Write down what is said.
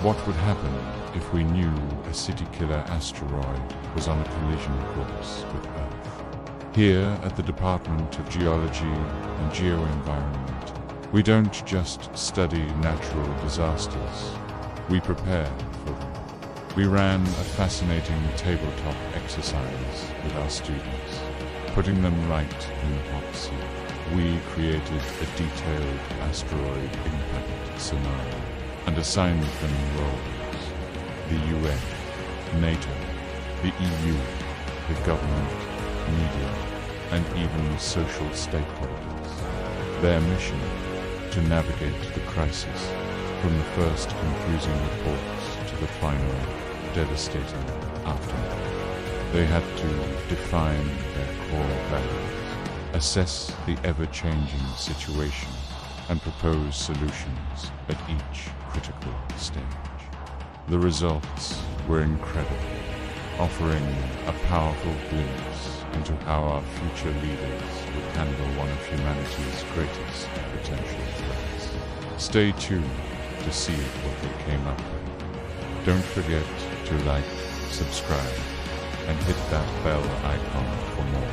What would happen if we knew a city-killer asteroid was on a collision course with Earth? Here at the Department of Geology and Geoenvironment, we don't just study natural disasters, we prepare for them. We ran a fascinating tabletop exercise with our students, putting them right in the hot seat. We created a detailed asteroid impact scenario and assigned them roles: the UN, NATO, the EU, the government, media, and even social stakeholders. Their mission: to navigate the crisis from the first confusing reports to the final devastating aftermath. They had to define their core values, assess the ever-changing situation, and propose solutions at each critical stage. The results were incredible, offering a powerful glimpse into how our future leaders would handle one of humanity's greatest potential threats. Stay tuned to see what they came up with. Don't forget to like, subscribe, and hit that bell icon for more.